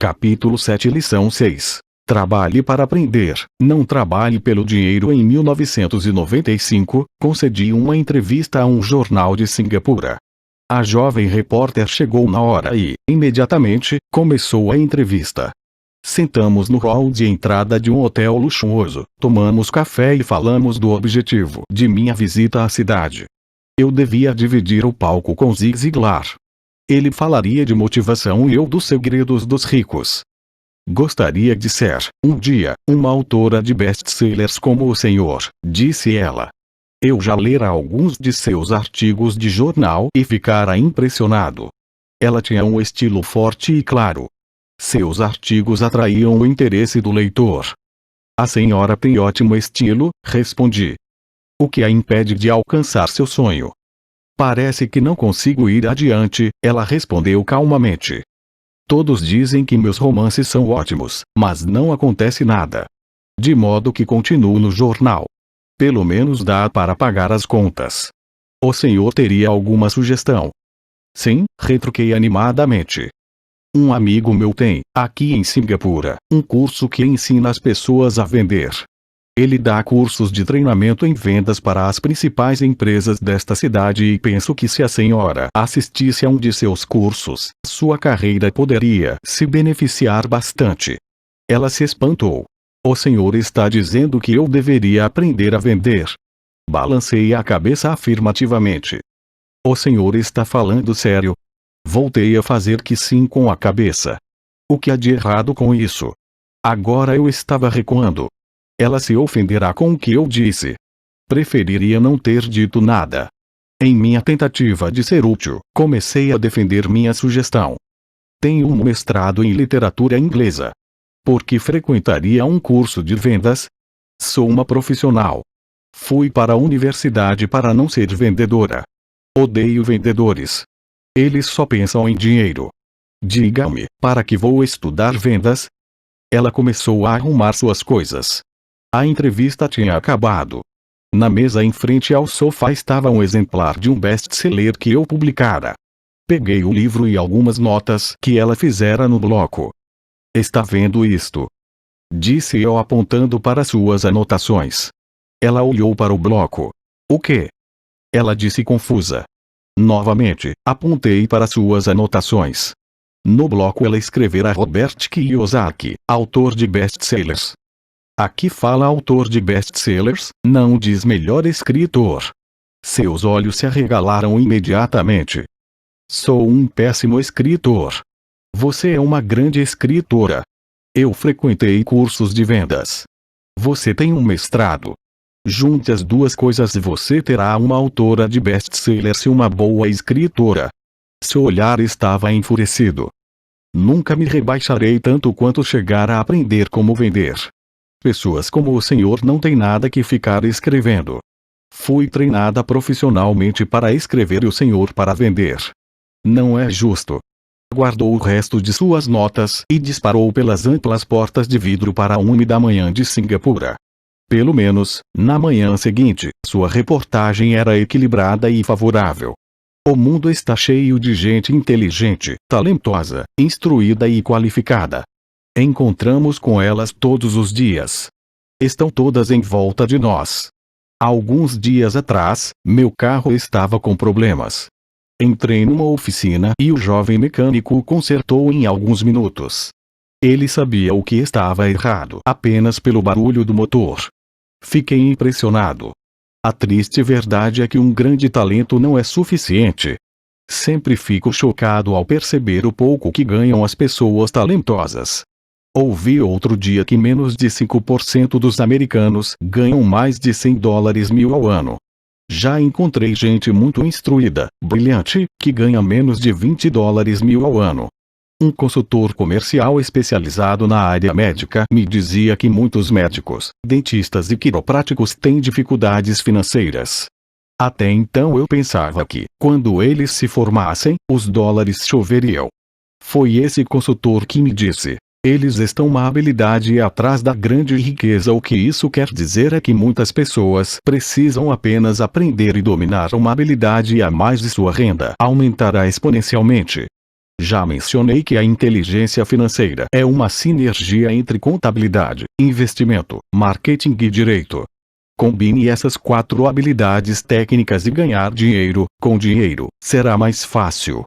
Capítulo 7 Lição 6. Trabalhe para aprender, não trabalhe pelo dinheiro. Em 1995, concedi uma entrevista a um jornal de Singapura. A jovem repórter chegou na hora e, imediatamente, começou a entrevista. Sentamos no hall de entrada de um hotel luxuoso, tomamos café e falamos do objetivo de minha visita à cidade. Eu devia dividir o palco com Zig Ziglar. Ele falaria de motivação e eu dos segredos dos ricos. Gostaria de ser, um dia, uma autora de best-sellers como o senhor, disse ela. Eu já lera alguns de seus artigos de jornal e ficara impressionado. Ela tinha um estilo forte e claro. Seus artigos atraíam o interesse do leitor. A senhora tem ótimo estilo, respondi. O que a impede de alcançar seu sonho? Parece que não consigo ir adiante, ela respondeu calmamente. Todos dizem que meus romances são ótimos, mas não acontece nada. De modo que continuo no jornal. Pelo menos dá para pagar as contas. O senhor teria alguma sugestão? Sim, retruquei animadamente. Um amigo meu tem, aqui em Singapura, um curso que ensina as pessoas a vender. Ele dá cursos de treinamento em vendas para as principais empresas desta cidade e penso que se a senhora assistisse a um de seus cursos, sua carreira poderia se beneficiar bastante. Ela se espantou. O senhor está dizendo que eu deveria aprender a vender? Balancei a cabeça afirmativamente. O senhor está falando sério? Voltei a fazer que sim com a cabeça. O que há de errado com isso? Agora eu estava recuando. Ela se ofenderá com o que eu disse. Preferiria não ter dito nada. Em minha tentativa de ser útil, comecei a defender minha sugestão. Tenho um mestrado em literatura inglesa. Por que frequentaria um curso de vendas? Sou uma profissional. Fui para a universidade para não ser vendedora. Odeio vendedores. Eles só pensam em dinheiro. Diga-me, para que vou estudar vendas? Ela começou a arrumar suas coisas. A entrevista tinha acabado. Na mesa em frente ao sofá estava um exemplar de um best-seller que eu publicara. Peguei o livro e algumas notas que ela fizera no bloco. Está vendo isto? Disse eu apontando para suas anotações. Ela olhou para o bloco. O quê? Ela disse confusa. Novamente, apontei para suas anotações. No bloco ela escrevera Robert Kiyosaki, autor de best-sellers. Aqui fala autor de best-sellers, não diz melhor escritor. Seus olhos se arregalaram imediatamente. Sou um péssimo escritor. Você é uma grande escritora. Eu frequentei cursos de vendas. Você tem um mestrado. Junte as duas coisas e você terá uma autora de best-sellers e uma boa escritora. Seu olhar estava enfurecido. Nunca me rebaixarei tanto quanto chegar a aprender como vender. Pessoas como o senhor não têm nada que ficar escrevendo. Fui treinada profissionalmente para escrever e o senhor para vender. Não é justo. Guardou o resto de suas notas e disparou pelas amplas portas de vidro para a úmida manhã de Singapura. Pelo menos, na manhã seguinte, sua reportagem era equilibrada e favorável. O mundo está cheio de gente inteligente, talentosa, instruída e qualificada. Encontramos com elas todos os dias. Estão todas em volta de nós. Alguns dias atrás, meu carro estava com problemas. Entrei numa oficina e o jovem mecânico o consertou em alguns minutos. Ele sabia o que estava errado apenas pelo barulho do motor. Fiquei impressionado. A triste verdade é que um grande talento não é suficiente. Sempre fico chocado ao perceber o pouco que ganham as pessoas talentosas. Ouvi outro dia que menos de 5% dos americanos ganham mais de $100 mil ao ano. Já encontrei gente muito instruída, brilhante, que ganha menos de $20 mil ao ano. Um consultor comercial especializado na área médica me dizia que muitos médicos, dentistas e quiropráticos têm dificuldades financeiras. Até então eu pensava que, quando eles se formassem, os dólares choveriam. Foi esse consultor que me disse. Eles estão uma habilidade atrás da grande riqueza. O que isso quer dizer é que muitas pessoas precisam apenas aprender e dominar uma habilidade a mais e sua renda aumentará exponencialmente. Já mencionei que a inteligência financeira é uma sinergia entre contabilidade, investimento, marketing e direito. Combine essas 4 habilidades técnicas e ganhar dinheiro. Com dinheiro, será mais fácil.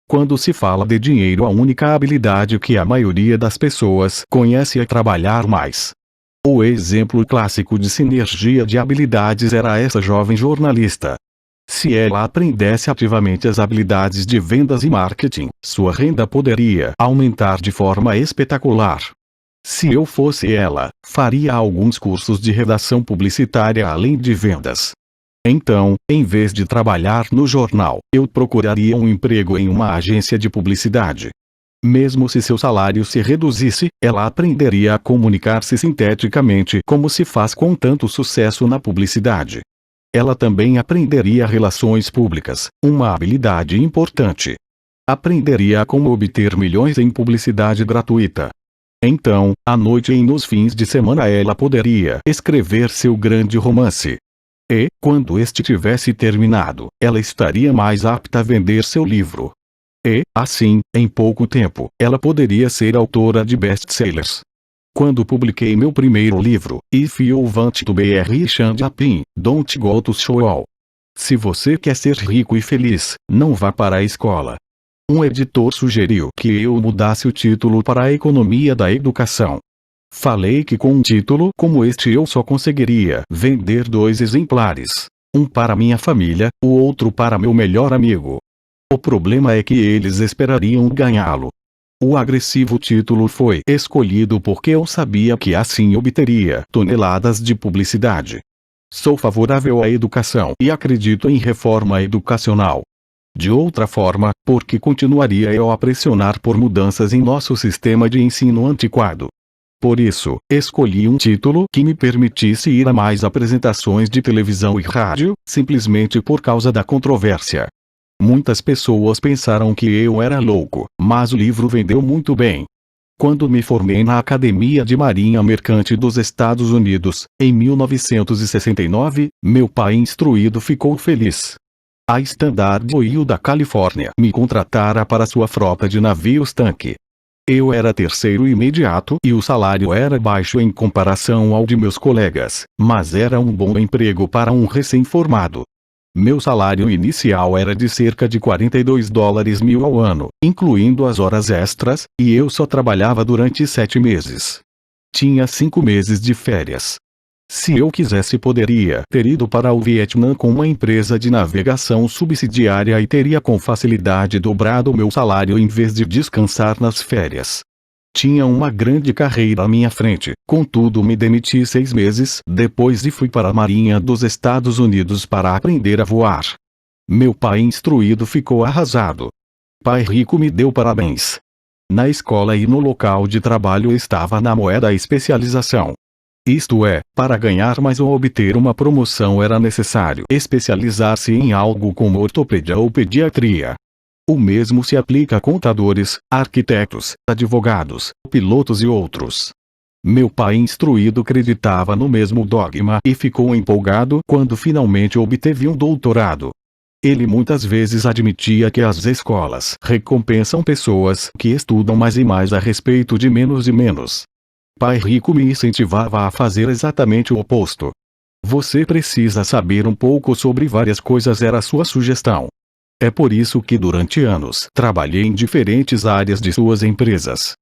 Quando se fala de dinheiro, a única habilidade que a maioria das pessoas conhece é trabalhar mais. O exemplo clássico de sinergia de habilidades era essa jovem jornalista. Se ela aprendesse ativamente as habilidades de vendas e marketing, sua renda poderia aumentar de forma espetacular. Se eu fosse ela, faria alguns cursos de redação publicitária além de vendas. Então, em vez de trabalhar no jornal, eu procuraria um emprego em uma agência de publicidade. Mesmo se seu salário se reduzisse, ela aprenderia a comunicar-se sinteticamente como se faz com tanto sucesso na publicidade. Ela também aprenderia relações públicas, uma habilidade importante. Aprenderia como obter milhões em publicidade gratuita. Então, à noite e nos fins de semana ela poderia escrever seu grande romance. E, quando este tivesse terminado, ela estaria mais apta a vender seu livro. E, assim, em pouco tempo, ela poderia ser autora de best-sellers. Quando publiquei meu primeiro livro, If You Want to Be Rich and Happy, Don't Go to School. Se você quer ser rico e feliz, não vá para a escola. Um editor sugeriu que eu mudasse o título para a economia da educação. Falei que com um título como este eu só conseguiria vender 2 exemplares. Um para minha família, o outro para meu melhor amigo. O problema é que eles esperariam ganhá-lo. O agressivo título foi escolhido porque eu sabia que assim obteria toneladas de publicidade. Sou favorável à educação e acredito em reforma educacional. De outra forma, porque continuaria eu a pressionar por mudanças em nosso sistema de ensino antiquado. Por isso, escolhi um título que me permitisse ir a mais apresentações de televisão e rádio, simplesmente por causa da controvérsia. Muitas pessoas pensaram que eu era louco, mas o livro vendeu muito bem. Quando me formei na Academia de Marinha Mercante dos Estados Unidos, em 1969, meu pai instruído ficou feliz. A Standard Oil da Califórnia me contratara para sua frota de navios-tanque. Eu era terceiro imediato e o salário era baixo em comparação ao de meus colegas, mas era um bom emprego para um recém-formado. Meu salário inicial era de cerca de $42.000 ao ano, incluindo as horas extras, e eu só trabalhava durante 7 meses. Tinha 5 meses de férias. Se eu quisesse poderia ter ido para o Vietnã com uma empresa de navegação subsidiária e teria com facilidade dobrado meu salário em vez de descansar nas férias. Tinha uma grande carreira à minha frente, contudo me demiti 6 meses depois e fui para a Marinha dos Estados Unidos para aprender a voar. Meu pai instruído ficou arrasado. Pai rico me deu parabéns. Na escola e no local de trabalho estava na moeda a especialização. Isto é, para ganhar mais ou obter uma promoção era necessário especializar-se em algo como ortopedia ou pediatria. O mesmo se aplica a contadores, arquitetos, advogados, pilotos e outros. Meu pai instruído acreditava no mesmo dogma e ficou empolgado quando finalmente obteve um doutorado. Ele muitas vezes admitia que as escolas recompensam pessoas que estudam mais e mais a respeito de menos e menos. Pai rico me incentivava a fazer exatamente o oposto. Você precisa saber um pouco sobre várias coisas, era sua sugestão. É por isso que durante anos trabalhei em diferentes áreas de suas empresas.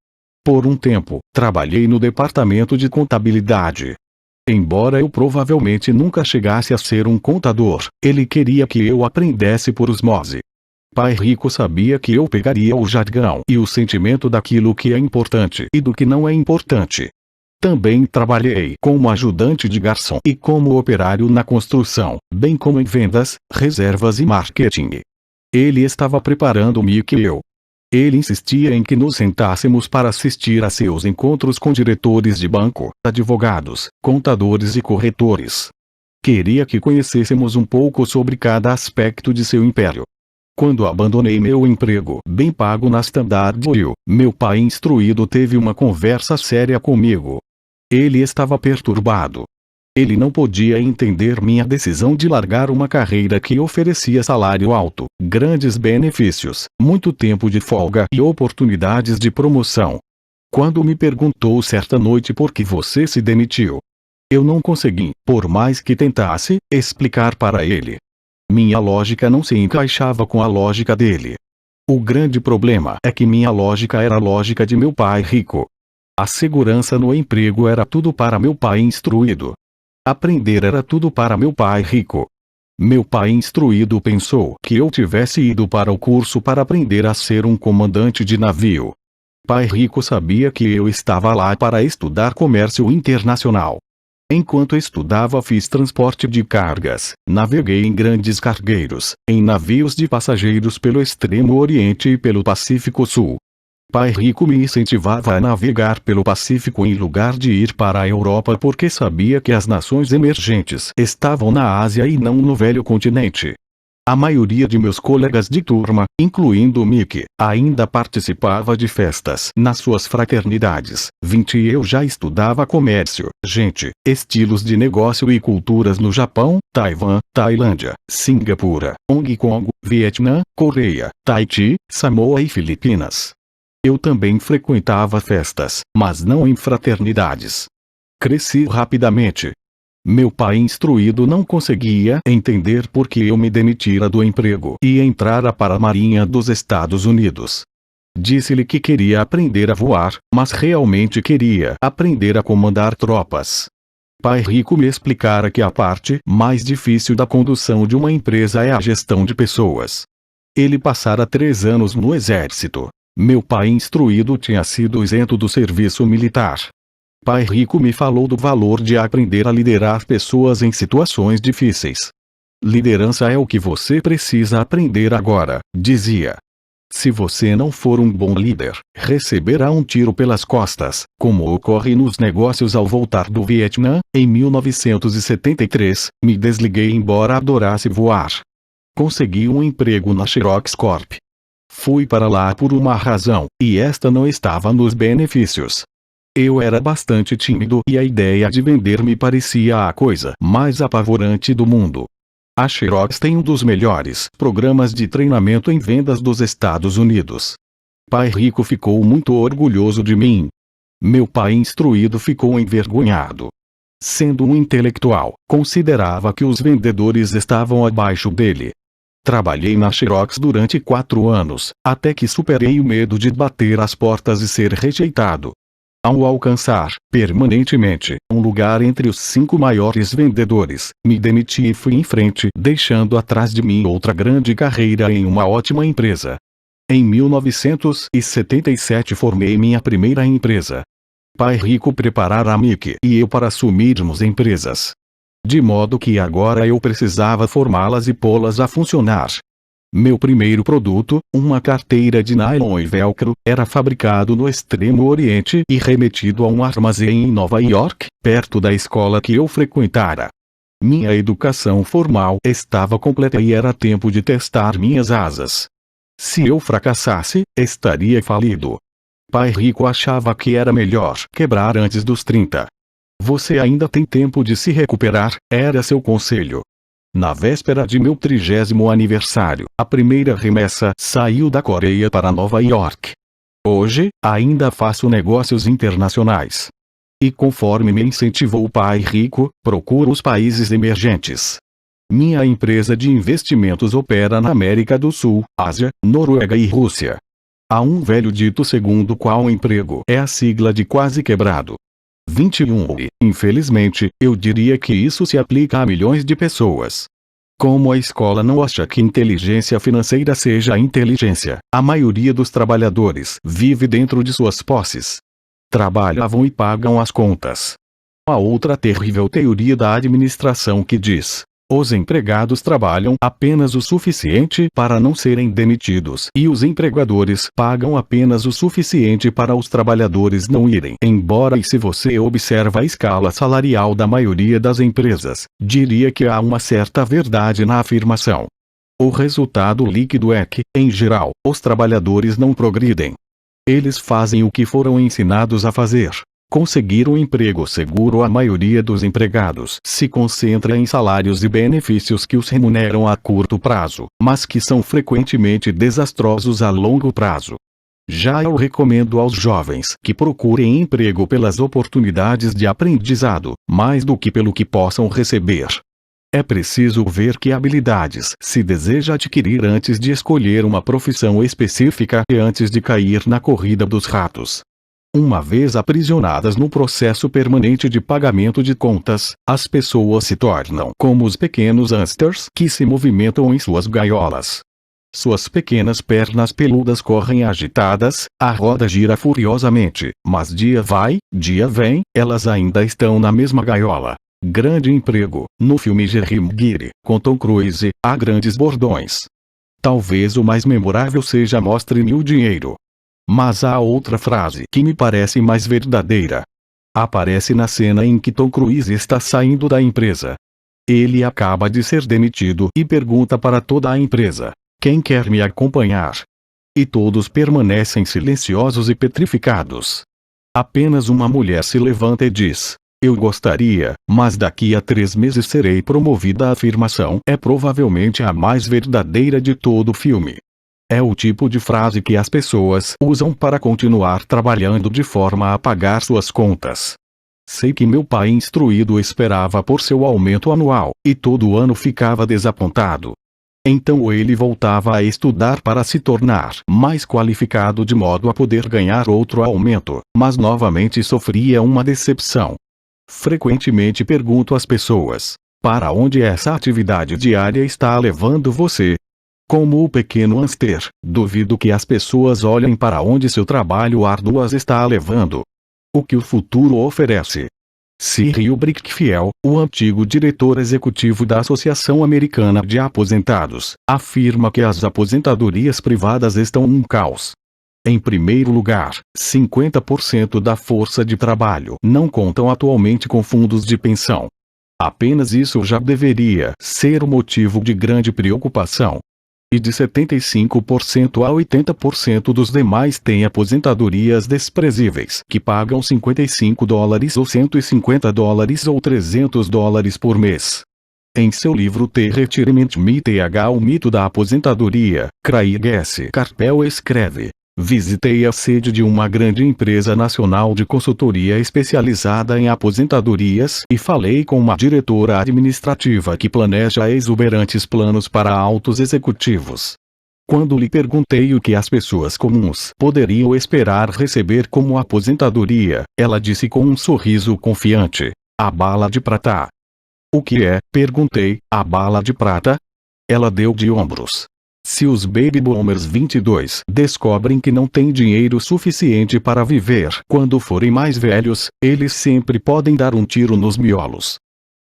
Por um tempo, trabalhei no departamento de contabilidade. Embora eu provavelmente nunca chegasse a ser um contador, ele queria que eu aprendesse por osmose. Pai rico sabia que eu pegaria o jargão e o sentimento daquilo que é importante e do que não é importante. Também trabalhei como ajudante de garçom e como operário na construção, bem como em vendas, reservas e marketing. Ele estava preparando-me que eu. Ele insistia em que nos sentássemos para assistir a seus encontros com diretores de banco, advogados, contadores e corretores. Queria que conhecêssemos um pouco sobre cada aspecto de seu império. Quando abandonei meu emprego bem pago na Standard Oil, meu pai instruído teve uma conversa séria comigo. Ele estava perturbado. Ele não podia entender minha decisão de largar uma carreira que oferecia salário alto, grandes benefícios, muito tempo de folga e oportunidades de promoção. Quando me perguntou certa noite por que você se demitiu, eu não consegui, por mais que tentasse, explicar para ele. Minha lógica não se encaixava com a lógica dele. O grande problema é que minha lógica era a lógica de meu pai rico. A segurança no emprego era tudo para meu pai instruído. Aprender era tudo para meu pai rico. Meu pai instruído pensou que eu tivesse ido para o curso para aprender a ser um comandante de navio. Pai rico sabia que eu estava lá para estudar comércio internacional. Enquanto estudava fiz transporte de cargas, naveguei em grandes cargueiros, em navios de passageiros pelo Extremo Oriente e pelo Pacífico Sul. Pai rico me incentivava a navegar pelo Pacífico em lugar de ir para a Europa porque sabia que as nações emergentes estavam na Ásia e não no velho continente. A maioria de meus colegas de turma, incluindo Mickey, ainda participava de festas nas suas fraternidades. 20 e eu já estudava comércio, gente, estilos de negócio e culturas no Japão, Taiwan, Tailândia, Singapura, Hong Kong, Vietnã, Coreia, Tahiti, Samoa e Filipinas. Eu também frequentava festas, mas não em fraternidades. Cresci rapidamente. Meu pai instruído não conseguia entender por que eu me demitira do emprego e entrara para a Marinha dos Estados Unidos. Disse-lhe que queria aprender a voar, mas realmente queria aprender a comandar tropas. Pai rico me explicara que a parte mais difícil da condução de uma empresa é a gestão de pessoas. Ele passara 3 anos no exército. Meu pai instruído tinha sido isento do serviço militar. Pai rico me falou do valor de aprender a liderar pessoas em situações difíceis. Liderança é o que você precisa aprender agora, dizia. Se você não for um bom líder, receberá um tiro pelas costas, como ocorre nos negócios. Ao voltar do Vietnã, em 1973, me desliguei embora adorasse voar. Consegui um emprego na Xerox Corp. Fui para lá por uma razão, e esta não estava nos benefícios. Eu era bastante tímido e a ideia de vender me parecia a coisa mais apavorante do mundo. A Xerox tem um dos melhores programas de treinamento em vendas dos Estados Unidos. Pai rico ficou muito orgulhoso de mim. Meu pai instruído ficou envergonhado. Sendo um intelectual, considerava que os vendedores estavam abaixo dele. Trabalhei na Xerox durante 4 anos, até que superei o medo de bater as portas e ser rejeitado. Ao alcançar, permanentemente, um lugar entre os 5 maiores vendedores, me demiti e fui em frente, deixando atrás de mim outra grande carreira em uma ótima empresa. Em 1977 formei minha primeira empresa. Pai rico preparara a Mickey e eu para assumirmos empresas. De modo que agora eu precisava formá-las e pô-las a funcionar. Meu primeiro produto, uma carteira de nylon e velcro, era fabricado no Extremo Oriente e remetido a um armazém em Nova York, perto da escola que eu frequentara. Minha educação formal estava completa e era tempo de testar minhas asas. Se eu fracassasse, estaria falido. Pai rico achava que era melhor quebrar antes dos 30. Você ainda tem tempo de se recuperar, era seu conselho. Na véspera de meu 30º aniversário, a primeira remessa saiu da Coreia para Nova York. Hoje, ainda faço negócios internacionais. E conforme me incentivou o pai rico, procuro os países emergentes. Minha empresa de investimentos opera na América do Sul, Ásia, Noruega e Rússia. Há um velho dito segundo o qual o emprego é a sigla de quase quebrado. 21 e, infelizmente, eu diria que isso se aplica a milhões de pessoas. Como a escola não acha que inteligência financeira seja inteligência, a maioria dos trabalhadores vive dentro de suas posses. Trabalhavam e pagam as contas. Há outra terrível teoria da administração que diz: os empregados trabalham apenas o suficiente para não serem demitidos e os empregadores pagam apenas o suficiente para os trabalhadores não irem embora. E se você observa a escala salarial da maioria das empresas, diria que há uma certa verdade na afirmação. O resultado líquido é que, em geral, os trabalhadores não progridem. Eles fazem o que foram ensinados a fazer. Conseguir um emprego seguro. A maioria dos empregados se concentra em salários e benefícios que os remuneram a curto prazo, mas que são frequentemente desastrosos a longo prazo. Já eu recomendo aos jovens que procurem emprego pelas oportunidades de aprendizado, mais do que pelo que possam receber. É preciso ver que habilidades se deseja adquirir antes de escolher uma profissão específica e antes de cair na corrida dos ratos. Uma vez aprisionadas no processo permanente de pagamento de contas, as pessoas se tornam como os pequenos hamsters que se movimentam em suas gaiolas. Suas pequenas pernas peludas correm agitadas, a roda gira furiosamente, mas dia vai, dia vem, elas ainda estão na mesma gaiola. Grande emprego. No filme Jerry Maguire, com Tom Cruise, há grandes bordões. Talvez o mais memorável seja "mostre-me o dinheiro". Mas há outra frase que me parece mais verdadeira. Aparece na cena em que Tom Cruise está saindo da empresa. Ele acaba de ser demitido e pergunta para toda a empresa: "Quem quer me acompanhar?" E todos permanecem silenciosos e petrificados. Apenas uma mulher se levanta e diz: "Eu gostaria, mas daqui a 3 meses serei promovida." A afirmação é provavelmente a mais verdadeira de todo o filme. É o tipo de frase que as pessoas usam para continuar trabalhando de forma a pagar suas contas. Sei que meu pai instruído esperava por seu aumento anual, e todo ano ficava desapontado. Então ele voltava a estudar para se tornar mais qualificado de modo a poder ganhar outro aumento, mas novamente sofria uma decepção. Frequentemente pergunto às pessoas: "Para onde essa atividade diária está levando você?" Como o pequeno hamster, duvido que as pessoas olhem para onde seu trabalho árduo as está levando. O que o futuro oferece? Cyril Brickfield, o antigo diretor executivo da Associação Americana de Aposentados, afirma que as aposentadorias privadas estão um caos. Em primeiro lugar, 50% da força de trabalho não contam atualmente com fundos de pensão. Apenas isso já deveria ser um motivo de grande preocupação. E de 75% a 80% dos demais têm aposentadorias desprezíveis, que pagam $55 ou $150 ou $300 por mês. Em seu livro The Retirement Myth, o mito da aposentadoria, Craig S. Carpel escreve: "Visitei a sede de uma grande empresa nacional de consultoria especializada em aposentadorias e falei com uma diretora administrativa que planeja exuberantes planos para altos executivos. Quando lhe perguntei o que as pessoas comuns poderiam esperar receber como aposentadoria, ela disse com um sorriso confiante: 'A bala de prata.'" "O que é?" perguntei. "A bala de prata?" Ela deu de ombros. Se os Baby Boomers 22 descobrem que não têm dinheiro suficiente para viver quando forem mais velhos, eles sempre podem dar um tiro nos miolos.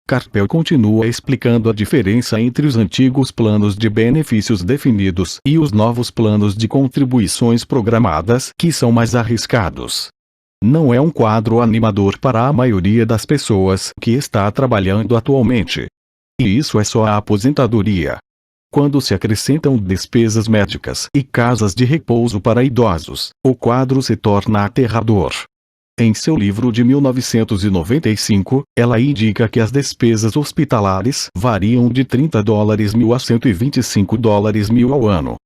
Carpel continua explicando a diferença entre os antigos planos de benefícios definidos e os novos planos de contribuições programadas, que são mais arriscados. Não é um quadro animador para a maioria das pessoas que está trabalhando atualmente. E isso é só a aposentadoria. Quando se acrescentam despesas médicas e casas de repouso para idosos, o quadro se torna aterrador. Em seu livro de 1995, ela indica que as despesas hospitalares variam de $30.000 a $125.000 ao ano.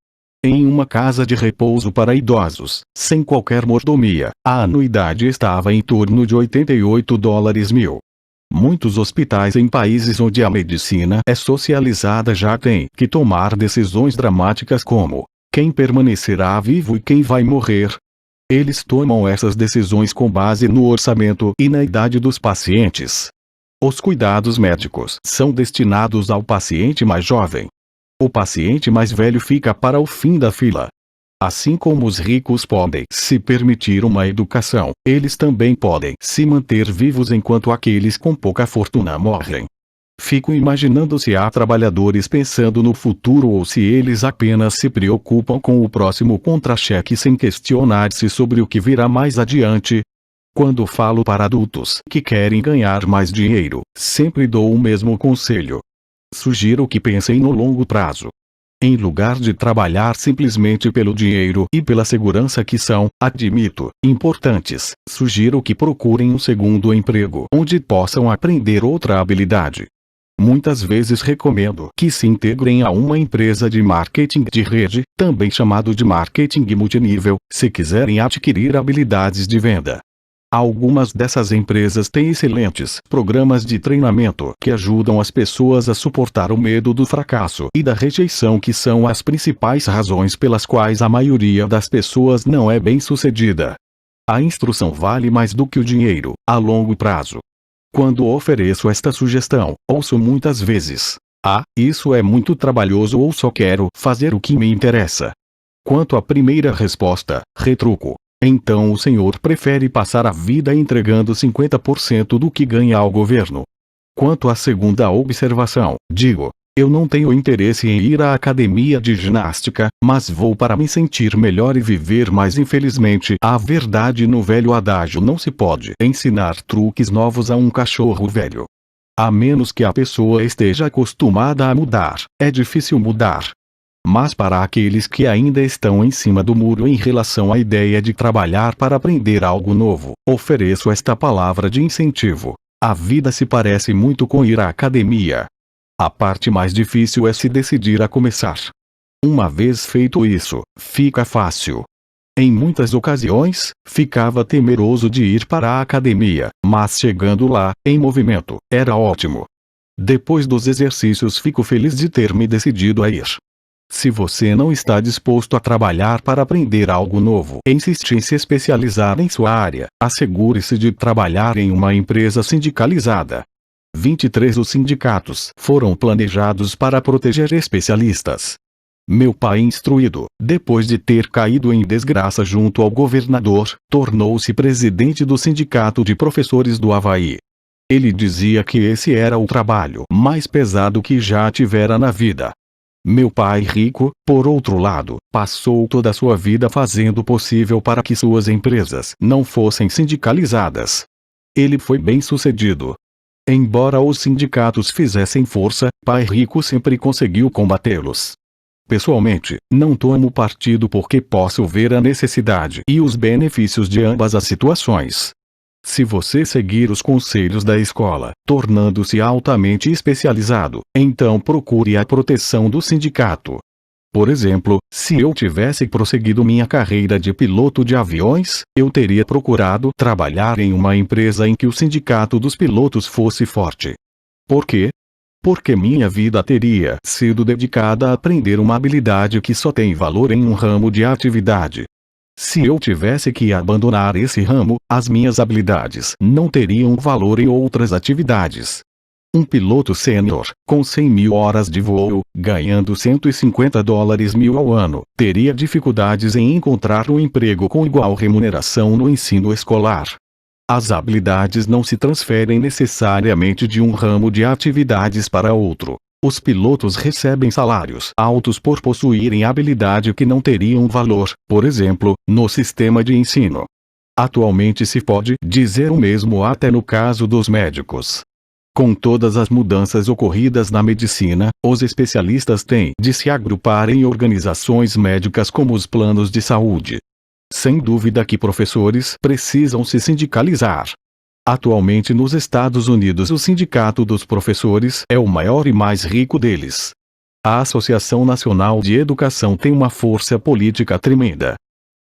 Em uma casa de repouso para idosos, sem qualquer mordomia, a anuidade estava em torno de $88.000. Muitos hospitais em países onde a medicina é socializada já têm que tomar decisões dramáticas como: quem permanecerá vivo e quem vai morrer. Eles tomam essas decisões com base no orçamento e na idade dos pacientes. Os cuidados médicos são destinados ao paciente mais jovem. O paciente mais velho fica para o fim da fila. Assim como os ricos podem se permitir uma educação, eles também podem se manter vivos enquanto aqueles com pouca fortuna morrem. Fico imaginando se há trabalhadores pensando no futuro ou se eles apenas se preocupam com o próximo contra-cheque sem questionar-se sobre o que virá mais adiante. Quando falo para adultos que querem ganhar mais dinheiro, sempre dou o mesmo conselho. Sugiro que pensem no longo prazo. Em lugar de trabalhar simplesmente pelo dinheiro e pela segurança que são, admito, importantes, sugiro que procurem um segundo emprego onde possam aprender outra habilidade. Muitas vezes recomendo que se integrem a uma empresa de marketing de rede, também chamado de marketing multinível, se quiserem adquirir habilidades de venda. Algumas dessas empresas têm excelentes programas de treinamento que ajudam as pessoas a suportar o medo do fracasso e da rejeição, que são as principais razões pelas quais a maioria das pessoas não é bem-sucedida. A instrução vale mais do que o dinheiro, a longo prazo. Quando ofereço esta sugestão, ouço muitas vezes: "Ah, isso é muito trabalhoso" ou "só quero fazer o que me interessa". Quanto à primeira resposta, retruco: então o senhor prefere passar a vida entregando 50% do que ganha ao governo. Quanto à segunda observação, digo: eu não tenho interesse em ir à academia de ginástica, mas vou para me sentir melhor e viver mais. Infelizmente, a verdade no velho adágio: não se pode ensinar truques novos a um cachorro velho. A menos que a pessoa esteja acostumada a mudar, é difícil mudar. Mas para aqueles que ainda estão em cima do muro em relação à ideia de trabalhar para aprender algo novo, ofereço esta palavra de incentivo: a vida se parece muito com ir à academia. A parte mais difícil é se decidir a começar. Uma vez feito isso, fica fácil. Em muitas ocasiões, ficava temeroso de ir para a academia, mas chegando lá, em movimento, era ótimo. Depois dos exercícios fico feliz de ter me decidido a ir. Se você não está disposto a trabalhar para aprender algo novo, insiste em se especializar em sua área, assegure-se de trabalhar em uma empresa sindicalizada. 23 Os sindicatos foram planejados para proteger especialistas. Meu pai, instruído, depois de ter caído em desgraça junto ao governador, tornou-se presidente do Sindicato de Professores do Havaí. Ele dizia que esse era o trabalho mais pesado que já tivera na vida. Meu pai rico, por outro lado, passou toda a sua vida fazendo o possível para que suas empresas não fossem sindicalizadas. Ele foi bem-sucedido. Embora os sindicatos fizessem força, pai rico sempre conseguiu combatê-los. Pessoalmente, não tomo partido porque posso ver a necessidade e os benefícios de ambas as situações. Se você seguir os conselhos da escola, tornando-se altamente especializado, então procure a proteção do sindicato. Por exemplo, se eu tivesse prosseguido minha carreira de piloto de aviões, eu teria procurado trabalhar em uma empresa em que o sindicato dos pilotos fosse forte. Por quê? Porque minha vida teria sido dedicada a aprender uma habilidade que só tem valor em um ramo de atividade. Se eu tivesse que abandonar esse ramo, as minhas habilidades não teriam valor em outras atividades. Um piloto sênior, com 100.000 horas de voo, ganhando $150.000 ao ano, teria dificuldades em encontrar um emprego com igual remuneração no ensino escolar. As habilidades não se transferem necessariamente de um ramo de atividades para outro. Os pilotos recebem salários altos por possuírem habilidade que não teriam valor, por exemplo, no sistema de ensino. Atualmente se pode dizer o mesmo até no caso dos médicos. Com todas as mudanças ocorridas na medicina, os especialistas têm de se agrupar em organizações médicas como os planos de saúde. Sem dúvida que professores precisam se sindicalizar. Atualmente nos Estados Unidos o Sindicato dos Professores é o maior e mais rico deles. A Associação Nacional de Educação tem uma força política tremenda.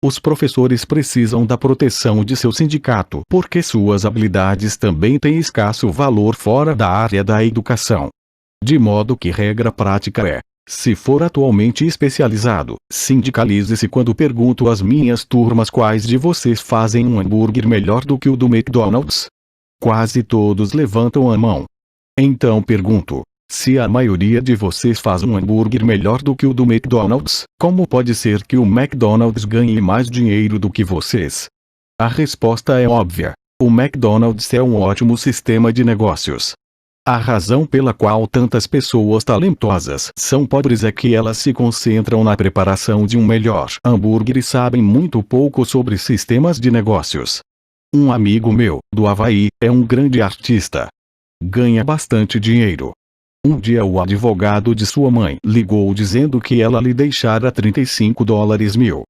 Os professores precisam da proteção de seu sindicato porque suas habilidades também têm escasso valor fora da área da educação. De modo que regra prática é: se for atualmente especializado, sindicalize-se. Quando pergunto às minhas turmas quais de vocês fazem um hambúrguer melhor do que o do McDonald's, quase todos levantam a mão. Então pergunto: se a maioria de vocês faz um hambúrguer melhor do que o do McDonald's, como pode ser que o McDonald's ganhe mais dinheiro do que vocês? A resposta é óbvia: o McDonald's é um ótimo sistema de negócios. A razão pela qual tantas pessoas talentosas são pobres é que elas se concentram na preparação de um melhor hambúrguer e sabem muito pouco sobre sistemas de negócios. Um amigo meu, do Havaí, é um grande artista. Ganha bastante dinheiro. Um dia o advogado de sua mãe ligou dizendo que ela lhe deixara $35.000.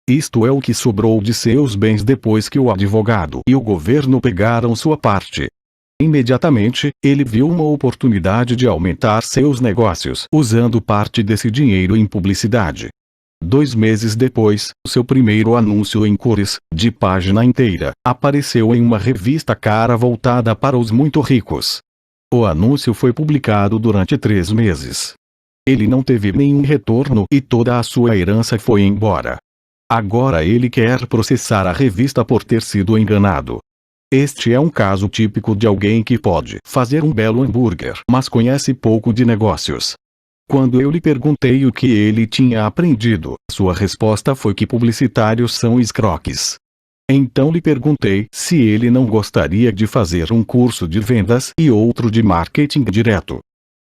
Isto é o que sobrou de seus bens depois que o advogado e o governo pegaram sua parte. Imediatamente, ele viu uma oportunidade de aumentar seus negócios usando parte desse dinheiro em publicidade. 2 meses depois, seu primeiro anúncio em cores, de página inteira, apareceu em uma revista cara voltada para os muito ricos. O anúncio foi publicado durante 3 meses. Ele não teve nenhum retorno e toda a sua herança foi embora. Agora ele quer processar a revista por ter sido enganado. Este é um caso típico de alguém que pode fazer um belo hambúrguer, mas conhece pouco de negócios. Quando eu lhe perguntei o que ele tinha aprendido, sua resposta foi que publicitários são escroques. Então lhe perguntei se ele não gostaria de fazer um curso de vendas e outro de marketing direto.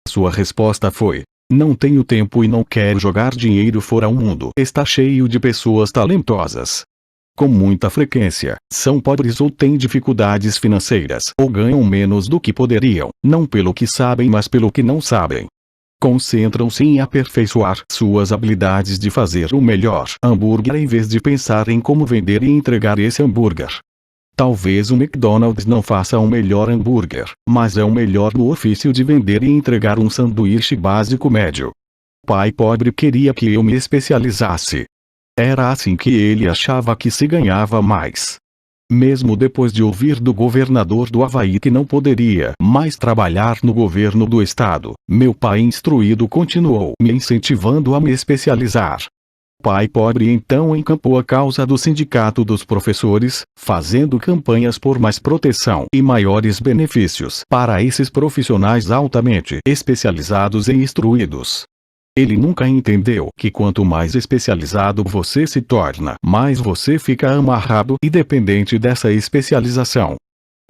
Sua resposta foi: não tenho tempo e não quero jogar dinheiro fora. O mundo está cheio de pessoas talentosas. Com muita frequência, são pobres ou têm dificuldades financeiras ou ganham menos do que poderiam, não pelo que sabem mas pelo que não sabem. Concentram-se em aperfeiçoar suas habilidades de fazer o melhor hambúrguer em vez de pensar em como vender e entregar esse hambúrguer. Talvez o McDonald's não faça um melhor hambúrguer, mas é o melhor no ofício de vender e entregar um sanduíche básico médio. Pai pobre queria que eu me especializasse. Era assim que ele achava que se ganhava mais. Mesmo depois de ouvir do governador do Havaí que não poderia mais trabalhar no governo do estado, meu pai instruído continuou me incentivando a me especializar. Pai pobre então encampou a causa do Sindicato dos Professores, fazendo campanhas por mais proteção e maiores benefícios para esses profissionais altamente especializados e instruídos. Ele nunca entendeu que quanto mais especializado você se torna, mais você fica amarrado e dependente dessa especialização.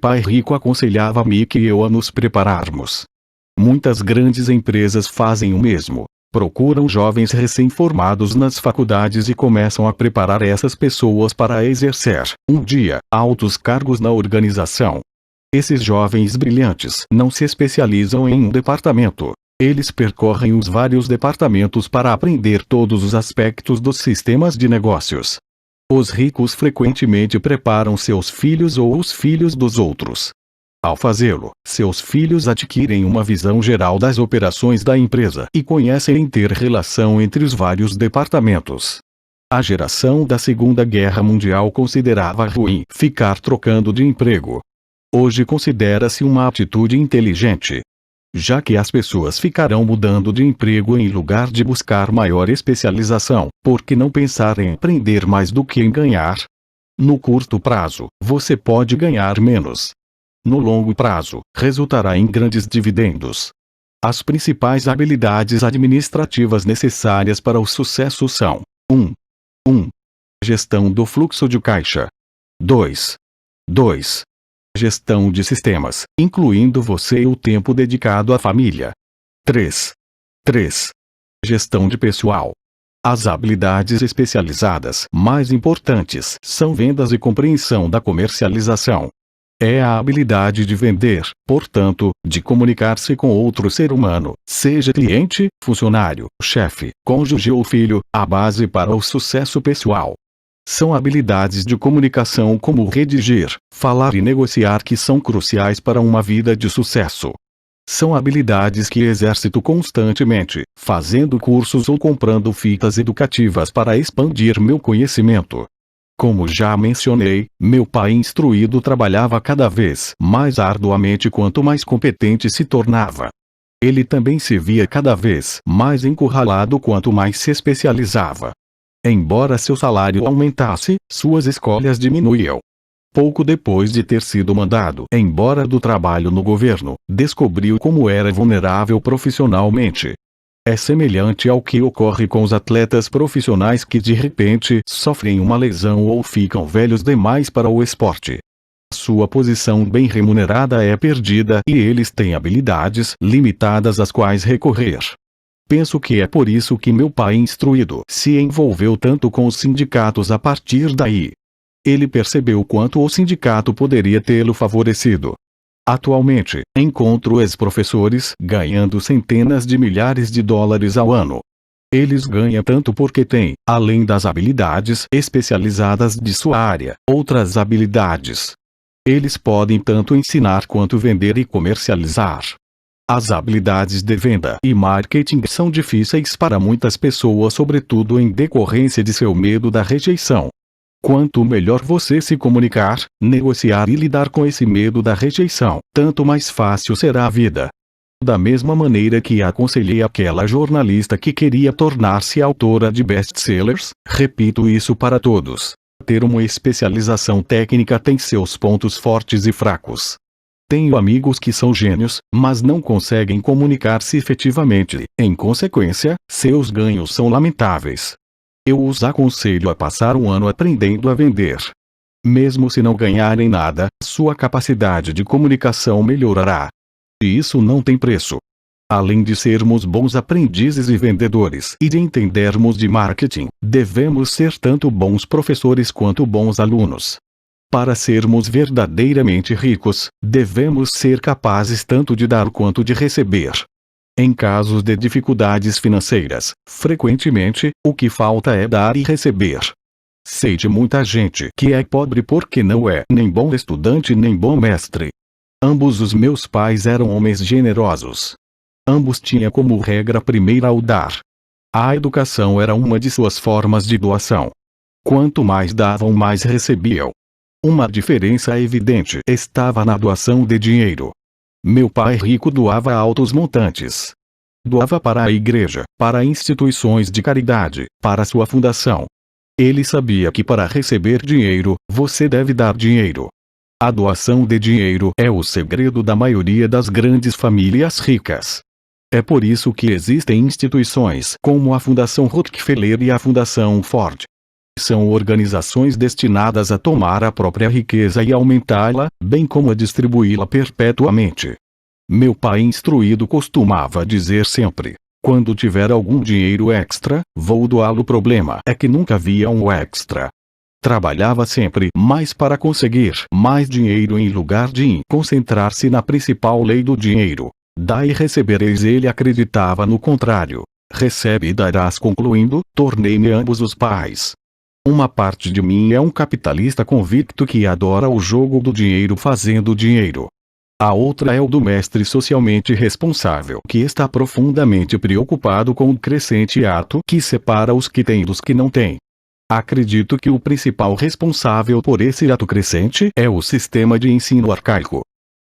Pai rico aconselhava-me que eu a nos prepararmos. Muitas grandes empresas fazem o mesmo. Procuram jovens recém-formados nas faculdades e começam a preparar essas pessoas para exercer, um dia, altos cargos na organização. Esses jovens brilhantes não se especializam em um departamento. Eles percorrem os vários departamentos para aprender todos os aspectos dos sistemas de negócios. Os ricos frequentemente preparam seus filhos ou os filhos dos outros. Ao fazê-lo, seus filhos adquirem uma visão geral das operações da empresa e conhecem ter relação entre os vários departamentos. A geração da Segunda Guerra Mundial considerava ruim ficar trocando de emprego. Hoje considera-se uma atitude inteligente, já que as pessoas ficarão mudando de emprego em lugar de buscar maior especialização, por que não pensar em aprender mais do que em ganhar? No curto prazo, você pode ganhar menos. No longo prazo, resultará em grandes dividendos. As principais habilidades administrativas necessárias para o sucesso são: 1. Gestão do fluxo de caixa. 2. Gestão de sistemas, incluindo você e o tempo dedicado à família. 3. Gestão de pessoal. As habilidades especializadas mais importantes são vendas e compreensão da comercialização. É a habilidade de vender, portanto, de comunicar-se com outro ser humano, seja cliente, funcionário, chefe, cônjuge ou filho, a base para o sucesso pessoal. São habilidades de comunicação como redigir, falar e negociar que são cruciais para uma vida de sucesso. São habilidades que exercito constantemente, fazendo cursos ou comprando fitas educativas para expandir meu conhecimento. Como já mencionei, meu pai instruído trabalhava cada vez mais arduamente quanto mais competente se tornava. Ele também se via cada vez mais encurralado quanto mais se especializava. Embora seu salário aumentasse, suas escolhas diminuíam. Pouco depois de ter sido mandado embora do trabalho no governo, descobriu como era vulnerável profissionalmente. É semelhante ao que ocorre com os atletas profissionais que de repente sofrem uma lesão ou ficam velhos demais para o esporte. Sua posição bem remunerada é perdida e eles têm habilidades limitadas às quais recorrer. Penso que é por isso que meu pai instruído se envolveu tanto com os sindicatos a partir daí. Ele percebeu quanto o sindicato poderia tê-lo favorecido. Atualmente, encontro ex-professores ganhando centenas de milhares de dólares ao ano. Eles ganham tanto porque têm, além das habilidades especializadas de sua área, outras habilidades. Eles podem tanto ensinar quanto vender e comercializar. As habilidades de venda e marketing são difíceis para muitas pessoas, sobretudo em decorrência de seu medo da rejeição. Quanto melhor você se comunicar, negociar e lidar com esse medo da rejeição, tanto mais fácil será a vida. Da mesma maneira que aconselhei aquela jornalista que queria tornar-se autora de best-sellers, repito isso para todos. Ter uma especialização técnica tem seus pontos fortes e fracos. Tenho amigos que são gênios, mas não conseguem comunicar-se efetivamente. Em consequência, seus ganhos são lamentáveis. Eu os aconselho a passar um ano aprendendo a vender. Mesmo se não ganharem nada, sua capacidade de comunicação melhorará. E isso não tem preço. Além de sermos bons aprendizes e vendedores e de entendermos de marketing, devemos ser tanto bons professores quanto bons alunos. Para sermos verdadeiramente ricos, devemos ser capazes tanto de dar quanto de receber. Em casos de dificuldades financeiras, frequentemente, o que falta é dar e receber. Sei de muita gente que é pobre porque não é nem bom estudante nem bom mestre. Ambos os meus pais eram homens generosos. Ambos tinham como regra primeira o dar. A educação era uma de suas formas de doação. Quanto mais davam, mais recebiam. Uma diferença evidente estava na doação de dinheiro. Meu pai rico doava altos montantes. Doava para a igreja, para instituições de caridade, para sua fundação. Ele sabia que para receber dinheiro, você deve dar dinheiro. A doação de dinheiro é o segredo da maioria das grandes famílias ricas. É por isso que existem instituições como a Fundação Rockefeller e a Fundação Ford. São organizações destinadas a tomar a própria riqueza e aumentá-la, bem como a distribuí-la perpetuamente. Meu pai instruído costumava dizer sempre: quando tiver algum dinheiro extra, vou doá-lo. O problema é que nunca havia um extra. Trabalhava sempre mais para conseguir mais dinheiro em lugar de concentrar-se na principal lei do dinheiro. Dá e recebereis. Ele acreditava no contrário. Recebe e darás. Concluindo, tornei-me ambos os pais. Uma parte de mim é um capitalista convicto que adora o jogo do dinheiro fazendo dinheiro. A outra é o do mestre socialmente responsável que está profundamente preocupado com o crescente ato que separa os que têm dos que não têm. Acredito que o principal responsável por esse ato crescente é o sistema de ensino arcaico.